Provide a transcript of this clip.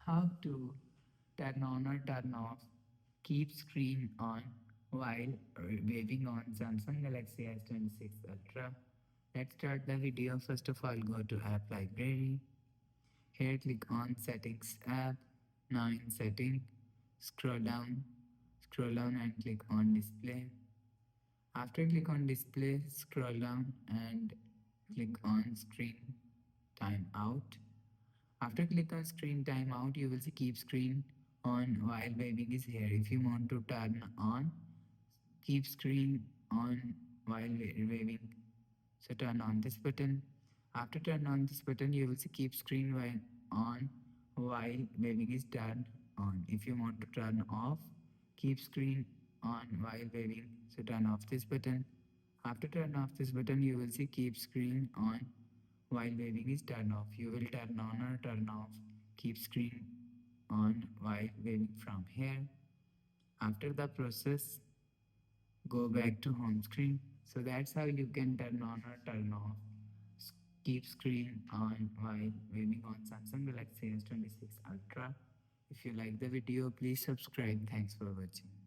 How to turn on or turn off keep screen on while waving on Samsung Galaxy S26 Ultra. Let's start the video. First of all, go to App Library. Here click on Settings app. Now in Setting, scroll down and click on Display. After click on Display, scroll down and click on Screen Timeout. After click on screen timeout, you will see keep screen on while waving is here. If you want to turn on, keep screen on while waving. So turn on this button. After turn on this button, you will see keep screen while on while waving is turned on. If you want to turn off, keep screen on while waving. So turn off this button. After turn off this button, you will see keep screen on while waving is turned off. You will turn on or turn off keep screen on while waving from here. After the process, go back to home screen. So that's how you can turn on or turn off keep screen on while waving on Samsung Galaxy S26 Ultra. If you like the video, please subscribe. Thanks for watching.